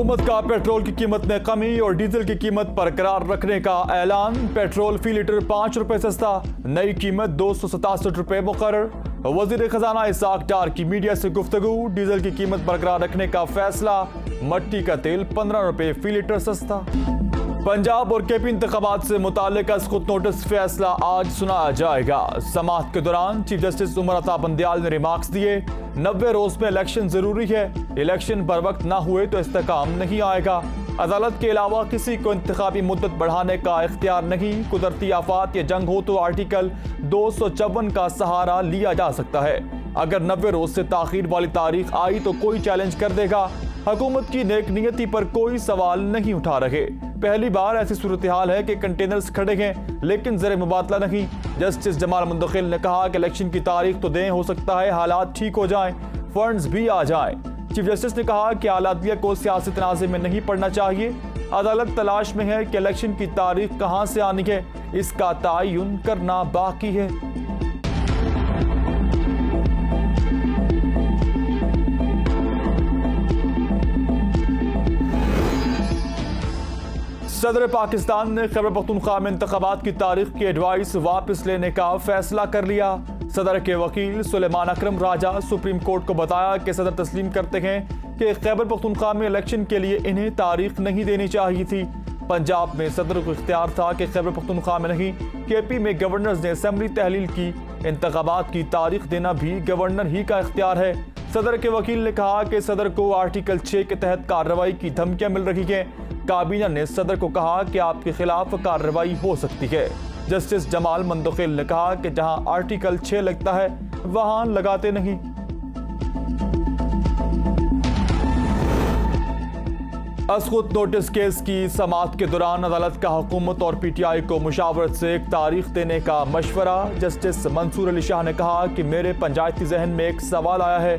हुकूमत का पेट्रोल की कीमत में कमी और डीजल की कीमत बरकरार रखने का ऐलान। पेट्रोल फी लीटर 5 रुपए सस्ता, नई कीमत 267 रुपए मुकर्रर। वजीर खजाना इसाक डार की मीडिया से गुफ्तगू। डीजल की कीमत बरकरार रखने का फैसला। मट्टी का तेल 15 रुपए फी लीटर सस्ता। पंजाब और केपी इंतखाबात से मुताल्लिक अस्कुत नोटिस फैसला आज सुनाया जाएगा। समाअत के दौरान चीफ जस्टिस उमर अता बंदयाल ने रिमार्क्स दिए। 90 रोज में इलेक्शन जरूरी है, इलेक्शन बर वक्त ना हुए तो इस्तेकाम नहीं आएगा। अदालत के अलावा किसी को इंतखाबी मुद्दत बढ़ाने का इख्तियार नहीं। कुदरती आफात या जंग हो तो आर्टिकल 254 का सहारा लिया जा सकता है। अगर 90 रोज से ताखीर वाली तारीख आई तो कोई चैलेंज कर देगा। हुकूमत की नेक नियति पर कोई सवाल नहीं उठा रहे। पहली बार ऐसी सूरत हाल है कि कंटेनर्स खड़े हैं लेकिन ज़र मुबादला नहीं। जस्टिस जमाल मुंतखिल ने कहा कि इलेक्शन की तारीख तो दें, हो सकता है हालात ठीक हो जाएं, फंड्स भी आ जाएं। चीफ जस्टिस ने कहा कि आलादिया को सियासी तनाज़े में नहीं पड़ना चाहिए। अदालत तलाश में है कि इलेक्शन की तारीख कहां से आनी है, इसका तयन करना बाकी है। सदर पाकिस्तान ने खैबर पख्तूनख्वा में इंतखाबात की तारीख की एडवाइस वापस लेने का फैसला कर लिया। सदर के वकील सुलेमान अकरम राजा सुप्रीम कोर्ट को बताया कि सदर तस्लीम करते हैं कि खैबर पख्तूनख्वा में इलेक्शन के लिए इन्हें तारीख नहीं देनी चाहिए थी। पंजाब में सदर को इख्तियार था कि खैबर पख्तूनख्वा में नहीं, केपी में गवर्नर्स ने असेंबली तहलील की। इंतखाबात की तारीख देना भी गवर्नर ही का इख्तियार है। सदर के वकील ने कहा कि सदर को आर्टिकल 6 के तहत कार्रवाई की धमकियां मिल रही हैं। काबीना ने सदर को कहा कि आपके खिलाफ कार्रवाई हो सकती है। जस्टिस जमाल मुंतखिल ने कहा कि जहां आर्टिकल 6 लगता है वहां लगाते नहीं। अस्कुत नोटिस केस की समाअत के दौरान अदालत का हुकूमत और पीटीआई को मुशावरत से एक तारीख देने का मशवरा। जस्टिस मंसूर अली शाह ने कहा कि मेरे पंचायती जहन में एक सवाल आया है,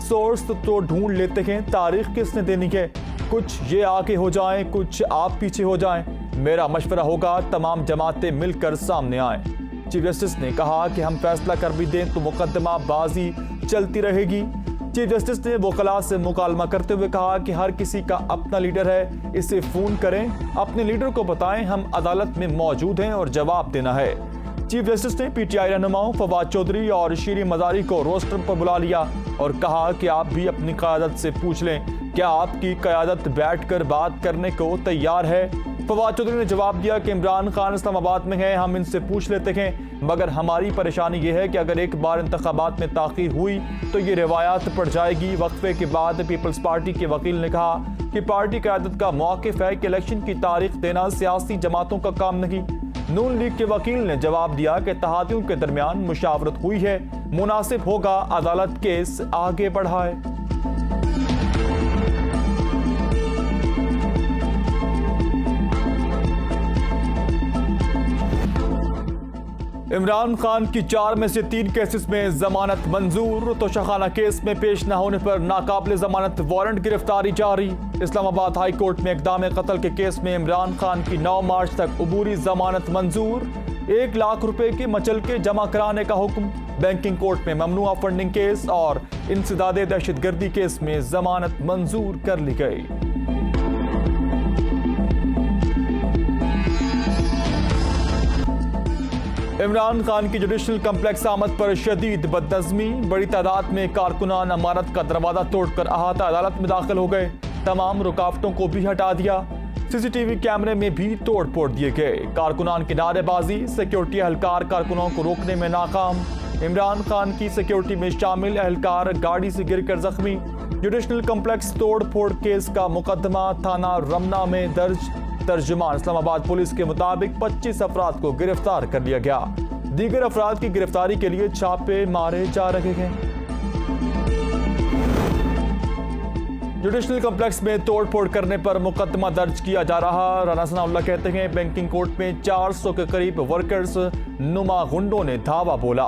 सोर्स तो ढूंढ लेते हैं, तारीख किसने देनी है। कुछ ये आगे हो जाएं, कुछ आप पीछे हो जाएं। मेरा मशवरा होगा तमाम जमातें मिलकर सामने आएं। चीफ जस्टिस ने कहा कि हम फैसला कर भी दें तो मुकदमा बाजी चलती रहेगी। चीफ जस्टिस ने वकला से मुकालमा करते हुए कहा कि हर किसी का अपना लीडर है, इसे फोन करें, अपने लीडर को बताएं हम अदालत में मौजूद हैं और जवाब देना है। चीफ जस्टिस ने पीटीआई रहनुमाओं फवाद चौधरी और शीरी मजारी को रोस्टर पर बुला लिया और कहा कि आप भी अपनी क़यादत से पूछ लें, क्या आपकी क़यादत बैठकर बात करने को तैयार है। फवाद चौधरी ने जवाब दिया कि इमरान खान इस्लामाबाद में है, हम इनसे पूछ लेते हैं, मगर हमारी परेशानी यह है कि अगर एक बार इंतखाबात में ताख़ीर हुई तो ये रिवायात पड़ जाएगी। वक्फे के बाद पीपल्स पार्टी के वकील ने कहा कि पार्टी क़यादत का मौक़िफ़ है कि इलेक्शन की तारीख देना सियासी जमातों का काम नहीं। नून लीग के वकील ने जवाब दिया कि तहादियों के दरमियान मुशावरत हुई है, मुनासिब होगा अदालत केस आगे बढ़ाए। इमरान खान की 4 में से 3 केसेस में जमानत मंजूर। तोशाखाना केस में पेश न होने पर नाकाबिल जमानत वारंट गिरफ्तारी जारी। इस्लामाबाद हाई कोर्ट में इक़दाम कत्ल के केस में इमरान खान की 9 मार्च तक अबूरी जमानत मंजूर। 1 लाख रुपए के मचलके जमा कराने का हुक्म। बैंकिंग कोर्ट में ममनुआ फंडिंग केस और इंसदादे दहशतगर्दी केस में जमानत मंजूर कर ली गई। इमरान खान की जुडिशल कम्प्लेक्स आमद पर शदीद बदनज़मी। बड़ी तादाद में कारकुनान इमारत का दरवाजा तोड़कर अहाता अदालत में दाखिल हो गए। तमाम रुकावटों को भी हटा दिया। सीसीटीवी कैमरे में भी तोड़ फोड़ दिए गए। कारकुनान की नारेबाजी, सिक्योरिटी एहलकार कारकुनों को रोकने में नाकाम। इमरान खान की सिक्योरिटी में शामिल एहलकार गाड़ी से गिरकर जख्मी। जुडिशल कम्प्लेक्स तोड़ फोड़ केस का मुकदमा थाना रमना में दर्ज। तर्जुमान इस्लामाबाद पुलिस के मुताबिक 25 अफराद को गिरफ्तार कर लिया गया। दीगर अफराद की गिरफ्तारी के लिए छापे मारे जा रहे हैं। जुडिशल कम्प्लेक्स में तोड़फोड़ करने पर मुकदमा दर्ज किया जा रहा। राना सनाउल्लाह कहते हैं बैंकिंग कोर्ट में 400 के करीब वर्कर्स नुमा गुंडों ने धावा बोला।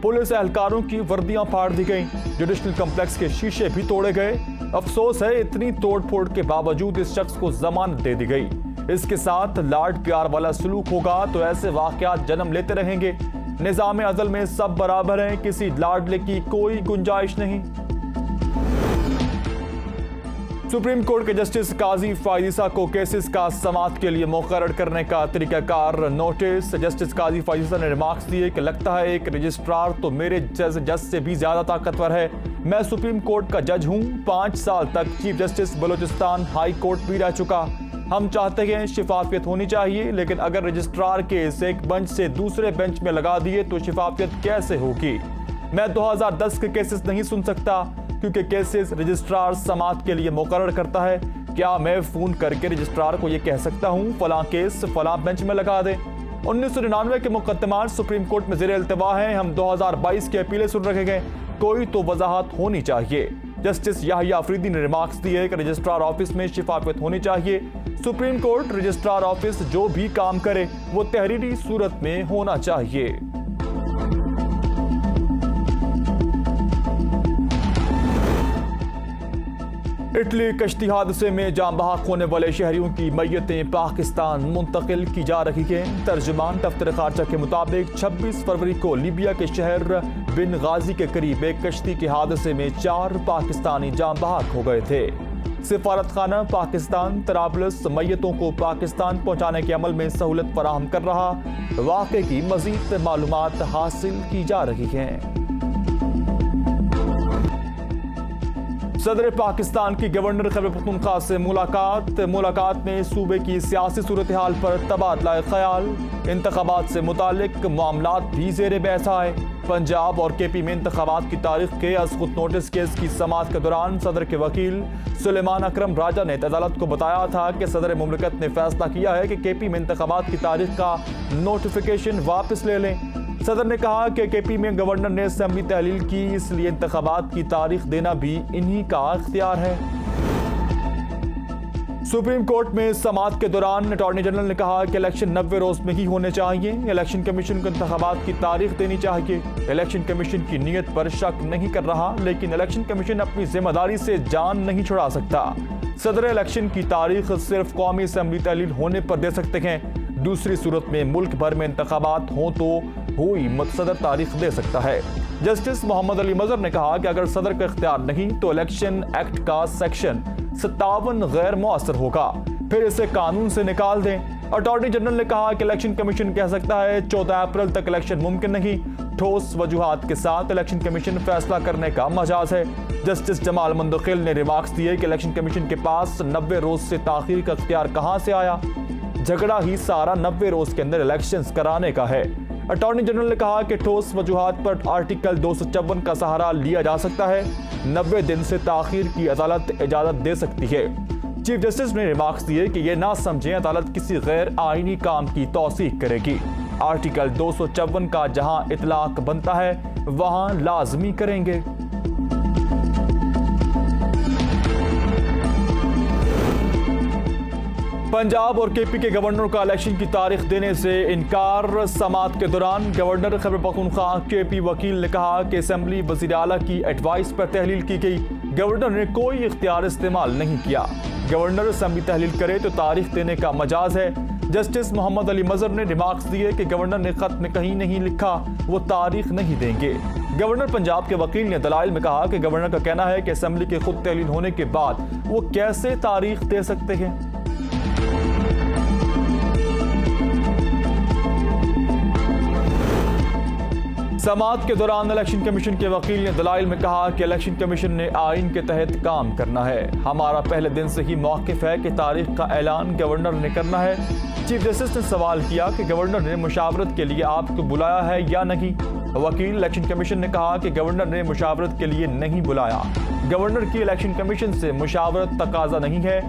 पुलिस एहलकारों की वर्दियां फाड़ दी गई। जुडिशल कम्प्लेक्स के शीशे भी तोड़े गए। अफसोस है इतनी तोड़फोड़ के बावजूद इस शख्स को जमानत दे दी गई। इसके साथ लाड प्यार वाला सलूक होगा तो ऐसे वाकयात जन्म लेते रहेंगे। निज़ाम अज़ल में सब बराबर हैं, किसी लाडले की कोई गुंजाइश नहीं। सुप्रीम कोर्ट के जस्टिस काजी फायजीसा को केसेस का समाअत के लिए मुकर्रर करने का तरीकाकार नोटिस। जस्टिस काजी फायजीसा ने रिमार्क्स दिए कि लगता है एक रजिस्ट्रार तो मेरे जज से भी ज्यादा ताकतवर है। मैं सुप्रीम कोर्ट का जज हूं, 5 साल तक chief justice Balochistan high court भी रह चुका। हम चाहते हैं शिफाफियत होनी चाहिए, लेकिन अगर रजिस्ट्रार केस एक बेंच से दूसरे बेंच में लगा दिए तो शिफाफियत कैसे होगी। मैं 2010 के केसेस नहीं सुन सकता क्योंकि केसेस रजिस्ट्रार समाअत के लिए मुकर्रर करता है। क्या मैं फोन करके रजिस्ट्रार को यह कह सकता हूं फलां केस फलां बेंच में लगा दे। 1999 के मुकदमात सुप्रीम कोर्ट में ज़ेर इल्तिवा हैं। हम 2022 के अपीलें सुन रहे हैं, कोई तो वजाहत होनी चाहिए। जस्टिस याहिया अफरीदी ने रिमार्क्स दिए कि रजिस्ट्रार ऑफिस में शिफाफियत होनी चाहिए। सुप्रीम कोर्ट रजिस्ट्रार ऑफिस जो भी काम करे वो तहरीरी सूरत में होना चाहिए। इटली कश्ती हादसे में जान बहक होने वाले शहरियों की मैयतें पाकिस्तान मुंतकिल की जा रही हैं। तर्जुमान दफ्तर खारजा के मुताबिक 26 फरवरी को लीबिया के शहर बिन गाजी के करीब एक कश्ती के हादसे में 4 पाकिस्तानी जान बहक हो गए थे। सिफारत खाना पाकिस्तान तराबलस मैयतों को पाकिस्तान पहुंचाने के अमल में सहूलत फराहम कर रहा। वाक़े की मजीद मालूमात हासिल की जा रही हैं। सदर पाकिस्तान की गवर्नर खैबर पख्तूनख्वा से मुलाकात में सूबे की सियासी सूरत हाल पर तबादला ख्याल। इंतखाबात से मुतालिक मामलात भी ज़ेर बहस आए। पंजाब और केपी में इंतखाबात की तारीख के असकुत नोटिस केस की समाअत के दौरान सदर के वकील सुलेमान अकरम राजा ने अदालत को बताया था कि सदर मुमलिकत ने फैसला किया है कि केपी में इंतखाबात की तारीख का नोटिफिकेशन वापस ले लें। सदर ने कहा कि केपी में गवर्नर ने असेंबली तहलील की, इसलिए इंतखाबात की तारीख देना भी इन्हीं का इख्तियार है। सुप्रीम कोर्ट में समाअत के दौरान अटॉर्नी जनरल ने कहा कि इलेक्शन 90 रोज में ही होने चाहिए। इलेक्शन कमीशन को इंतखाबात की तारीख देनी चाहिए। इलेक्शन कमीशन की नीयत पर शक नहीं कर रहा, लेकिन इलेक्शन कमीशन अपनी जिम्मेदारी से जान नहीं छुड़ा सकता। सदर इलेक्शन की तारीख सिर्फ कौमी असेंबली तहलील होने पर दे सकते हैं। दूसरी सूरत में मुल्क भर में इंतखाबात हों तो हुई सदर तारीख दे सकता है। जस्टिस मोहम्मद अली मजहर ने कहा कि अगर सदर का इख्तियार नहीं तो इलेक्शन एक्ट का सेक्शन 57 गैर मुअस्सर होगा, फिर इसे कानून से निकाल दें। अटॉर्नी जनरल ने कहा कि इलेक्शन कमीशन कह सकता है 14 अप्रैल तक इलेक्शन मुमकिन नहीं। ठोस वजूहात के साथ इलेक्शन कमीशन फैसला करने का मजाज है। जस्टिस जमाल मुंतकिल ने रिमार्क्स दिए कि इलेक्शन कमीशन के पास 90 रोज से ताखीर का इख्तियार कहां से आया। झगड़ा ही सारा 90 रोज के अंदर इलेक्शंस कराने का है। अटॉर्नी जनरल ने कहा कि ठोस वजूहात पर आर्टिकल 254 का सहारा लिया जा सकता है। 90 दिन से ताखीर की अदालत इजाजत दे सकती है। चीफ जस्टिस ने रिमार्क्स दिए कि यह ना समझें अदालत किसी गैर आईनी काम की तौसीक करेगी। आर्टिकल 254 का जहां इतलाक बनता है वहां लाजमी करेंगे। पंजाब और केपी के गवर्नर का इलेक्शन की तारीख देने से इनकार। समाअत के दौरान गवर्नर खैबर पख्तूनख्वा केपी वकील ने कहा कि असेंबली वज़ीर आला की एडवाइस पर तहलील की गई। गवर्नर ने कोई इख्तियार इस्तेमाल नहीं किया। गवर्नर असेंबली तहलील करे तो तारीख देने का मजाज है। जस्टिस मोहम्मद अली मजहर ने रिमार्क्स दिए कि गवर्नर ने खत में कहीं नहीं लिखा वो तारीख नहीं देंगे। गवर्नर पंजाब के वकील ने दलाइल में कहा कि गवर्नर का कहना है कि असेंबली के खुद तहलील होने के बाद वो कैसे तारीख दे सकते हैं। समाअत के दौरान इलेक्शन कमीशन के वकील ने दलाइल में कहा कि इलेक्शन कमीशन ने आइन के तहत काम करना है। हमारा पहले दिन से ही मौक़िफ़ है कि तारीख का ऐलान गवर्नर ने करना है। चीफ जस्टिस ने सवाल किया कि गवर्नर ने मुशावरत के लिए आपको बुलाया है या नहीं। वकील इलेक्शन कमीशन ने कहा कि गवर्नर ने मुशावरत के लिए नहीं बुलाया। गवर्नर की इलेक्शन कमीशन से मुशावरत तकाजा नहीं है।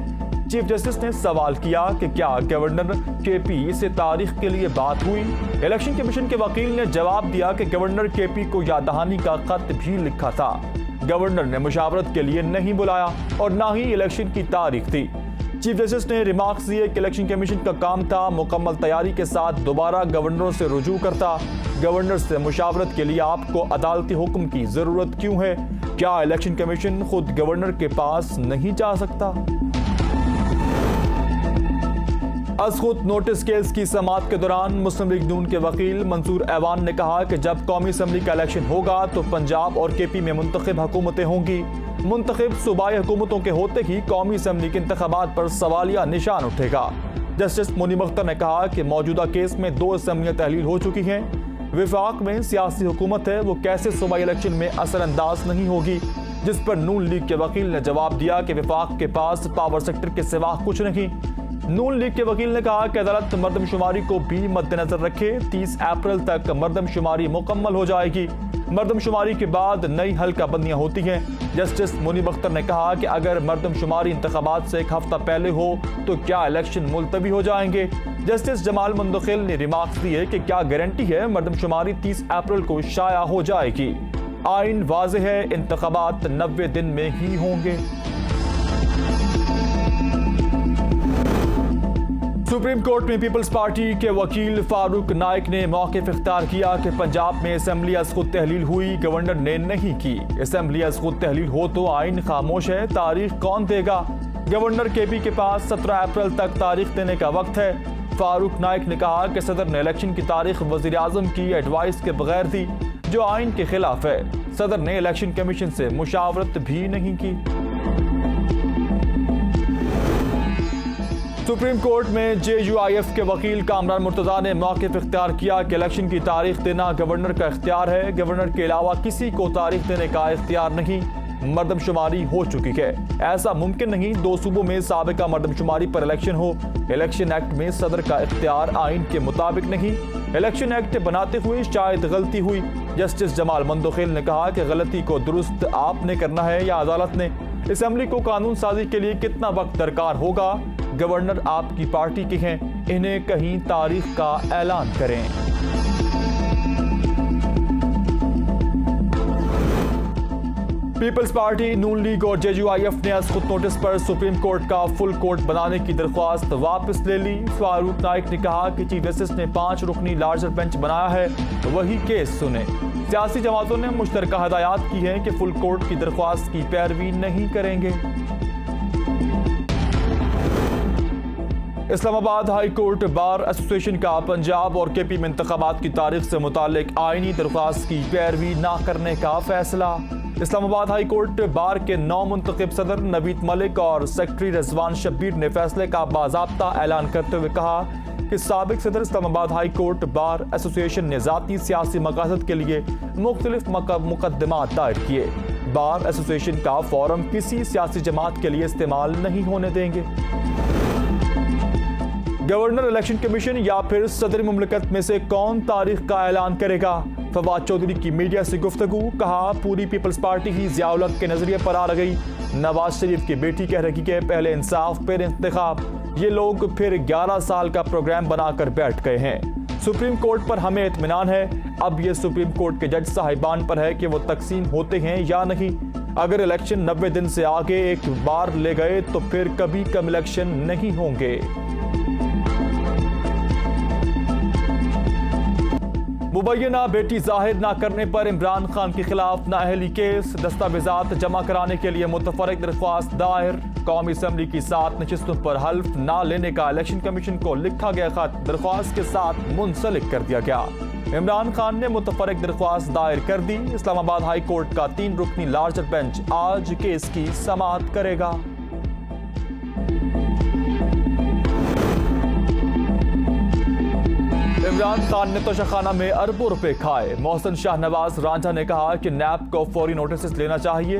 चीफ जस्टिस ने सवाल किया कि क्या गवर्नर केपी से तारीख के लिए बात हुई। इलेक्शन कमीशन के वकील ने जवाब दिया कि गवर्नर केपी को याद दहानी का खत भी लिखा था। गवर्नर ने मुशावरत के लिए नहीं बुलाया और ना ही इलेक्शन की तारीख थी। चीफ जस्टिस ने रिमार्क्स दिए कि इलेक्शन कमीशन का काम था मुकम्मल तैयारी के साथ दोबारा गवर्नरों से रुजू करता। गवर्नर से मुशावरत के लिए आपको अदालती हुक्म की जरूरत क्यों है? क्या इलेक्शन कमीशन खुद गवर्नर के पास नहीं जा सकता? असखुद नोटिस केस की समाअत के दौरान मुस्लिम लीग नून के वकील मंसूर ऐवान ने कहा कि जब कौमी असम्बली का इलेक्शन होगा तो पंजाब और केपी में मुंतखब हुकूमतें होंगी। मुंतखब सूबाई हुकूमतों के होते ही कौमी असम्बली के इंतखाबात पर सवालिया निशान उठेगा। जस्टिस मुनीब अख्तर ने कहा कि मौजूदा केस में 2 असम्बलियां तहलील हो चुकी हैं। विफाक में सियासी हुकूमत है, वो कैसे सूबाई इलेक्शन में असरअंदाज नहीं होगी, जिस पर नून लीग के वकील ने जवाब दिया कि विफाक के पास पावर सेक्टर के सिवा कुछ नहीं। नून लीग के वकील ने कहा कि अदालत मर्दमशुमारी को भी मद्देनजर रखे। 30 अप्रैल तक मर्दमशुमारी मुकम्मल हो जाएगी। मर्दमशुमारी के बाद नई हल्का बंदियां होती हैं। जस्टिस मुनीब अख्तर ने कहा कि अगर मर्दमशुमारी इंतखाबात से 1 हफ्ता पहले हो तो क्या इलेक्शन मुलतवी हो जाएंगे। जस्टिस जमाल मंदोखिल ने रिमार्क्स दिए कि क्या गारंटी है मर्दमशुमारी 30 अप्रैल को शाया हो जाएगी। आइन वाज़ेह है, इंतखाबात 90 दिन में ही होंगे। सुप्रीम कोर्ट में पीपल्स पार्टी के वकील फारूक नाइक ने मौक़िफ़ इख्तियार किया कि पंजाब में असम्बली असखुद तहलील हुई, गवर्नर ने नहीं की। असम्बली असखुद तहलील हो तो आइन खामोश है, तारीख कौन देगा। गवर्नर केपी के पास 17 अप्रैल तक तारीख देने का वक्त है। फारूक नाइक ने कहा कि सदर ने इलेक्शन की तारीख वज़ीर आज़म की एडवाइस के बगैर दी, जो आइन के खिलाफ है। सदर ने इलेक्शन कमीशन से मुशावरत भी नहीं की। सुप्रीम कोर्ट में JUIF के वकील कामरान मुर्तज़ा ने मौक़िफ़ इख्तियार किया कि इलेक्शन की तारीख देना गवर्नर का इख्तियार है। गवर्नर के अलावा किसी को तारीख देने का इख्तियार नहीं। मर्दमशुमारी हो चुकी है, ऐसा मुमकिन नहीं 2 सूबों में साबिका मर्दमशुमारी पर इलेक्शन हो। इलेक्शन एक्ट में सदर का इख्तियार आइन के मुताबिक नहीं। इलेक्शन एक्ट बनाते हुए शायद गलती हुई। जस्टिस जमाल मंदोखिल ने कहा कि गलती को दुरुस्त आपने करना है या अदालत ने। असम्बली को कानून साजी के लिए कितना वक्त दरकार होगा, गवर्नर आपकी पार्टी के हैं, इन्हें कहीं तारीख का ऐलान करें। पीपल्स पार्टी, नून लीग और JUIF ने असखुद नोटिस पर सुप्रीम कोर्ट का फुल कोर्ट बनाने की दरख्वास्त वापस ले ली। फारूक नाइक ने कहा कि चीफ जस्टिस ने 5 रुकनी लार्जर बेंच बनाया है, वही केस सुने। सियासी जमातों ने मुश्तरका हदायत की है कि फुल कोर्ट की दरख्वास्त की पैरवी नहीं करेंगे। Islamabad high court bar association का पंजाब और केपी में इंतखाबात की तारीख से मुतालिक आईनी दरख्वास्त की पैरवी ना करने का फैसला। इस्लामाबाद हाई कोर्ट बार के 9 मुंतखब सदर नवीद मलिक और सेक्रेटरी रिजवान शब्बीर ने फैसले का बाज़ाब्ता ऐलान करते हुए कहा कि साबिक सदर Islamabad high court bar association ने ज़ाती सियासी मकासद के लिए मुख्तलिफ मुकदमात दायर किए। बार एसोसिएशन का फोरम किसी सियासी जमात के लिए इस्तेमाल नहीं होने देंगे। गवर्नर, इलेक्शन कमीशन या फिर सदर मुमलिकत में से कौन तारीख का ऐलान करेगा। फवाद चौधरी की मीडिया से गुफ्तगू, कहा पूरी पीपल्स पार्टी ही ज़िया-उल हक के नजरिए पर आ गई। नवाज शरीफ की बेटी कह रही है पहले इंसाफ फिर इंतखाब। ये लोग फिर 11 साल का प्रोग्राम बनाकर बैठ गए हैं। सुप्रीम कोर्ट पर हमें इत्मीनान है, अब ये सुप्रीम कोर्ट के जज साहिबान पर है कि वो तकसीम होते हैं या नहीं। अगर इलेक्शन 90 दिन से आगे एक बार ले गए तो फिर कभी कम इलेक्शन नहीं होंगे। मुबैना बेटी जाहिर न करने पर इमरान खान के खिलाफ नाअहली केस। दस्तावेजात जमा कराने के लिए मुतफरक दरख्वास्त दायर। कौमी असम्बली की 7 नशिस्तों पर हल्फ न लेने का इलेक्शन कमीशन को लिखा गया खत दरख्वास्त के साथ मुंसलिक कर दिया गया। इमरान खान ने मुतफरक दरख्वास्त दायर कर दी। इस्लामाबाद हाई कोर्ट का 3 रुकनी लार्जर बेंच आज केस की समाअत करेगा। इमरान खान ने तोशाखाना में अरबों रुपए खाए। मोहसिन शाहनवाज रांझा ने कहा कि नैब को फौरी नोटिस लेना चाहिए।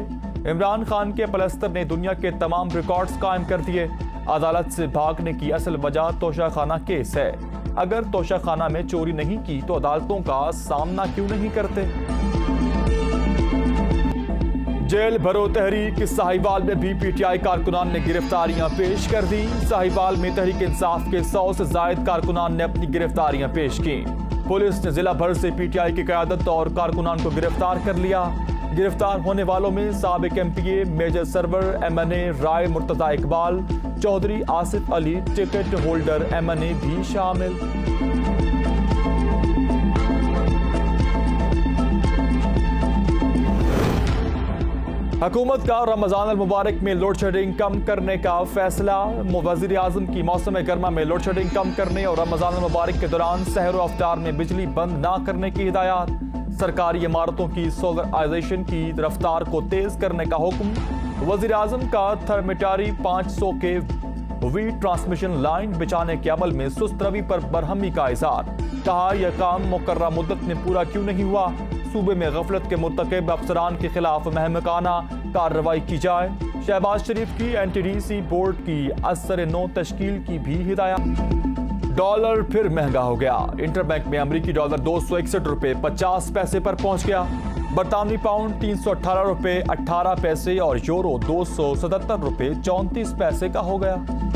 इमरान खान के पलस्तर ने दुनिया के तमाम रिकॉर्ड्स कायम कर दिए। अदालत से भागने की असल वजह तोशाखाना केस है। अगर तोशाखाना में चोरी नहीं की तो अदालतों का सामना क्यों नहीं करते। जेल भरो तहरीक, साहिवाल में भी PTI कारकुनान ने गिरफ्तारियां पेश कर दी। साहिवाल में तहरीक इंसाफ के 100 से जायद कारकुनान ने अपनी गिरफ्तारियां पेश की। पुलिस ने जिला भर से PTI की क़यादत और कारकुनान को गिरफ्तार कर लिया। गिरफ्तार होने वालों में साबिक MPA major Sarwar MNA Rai Murtaza Iqbal, Chaudhry Asif Ali ticket holder MNA भी शामिल। हुकूमत का रमजान अल मुबारक में लोड शेडिंग कम करने का फैसला। वज़ीर आज़म की मौसम गर्मा में लोड शेडिंग कम करने और रमजान अल मुबारक के दौरान सहर व अफ्तार में बिजली बंद ना करने की हिदायत। सरकारी इमारतों की सोलराइजेशन की रफ्तार को तेज करने का हुक्म। वज़ीर आज़म का थर्मेटारी 500 के वी ट्रांसमिशन लाइन बिछाने के अमल में सुस्त रवि पर बरहमी का इज़हार। कहा यह काम मुकर्ररा मुद्दत में पूरा क्यों नहीं हुआ। सूबे में गफलत के मुर्तकिब अफसरान के खिलाफ महमकाना कार्रवाई की जाए। शहबाज शरीफ की NTDC बोर्ड की असर नो तश्कील की भी हिदायत। डॉलर फिर महंगा हो गया। इंटरबैंक में अमरीकी डॉलर 261 रुपए 50 पैसे पर पहुंच गया। बरतानवी पाउंड 318 रुपए 18 पैसे और यूरो 277 रुपए 34 पैसे का हो गया।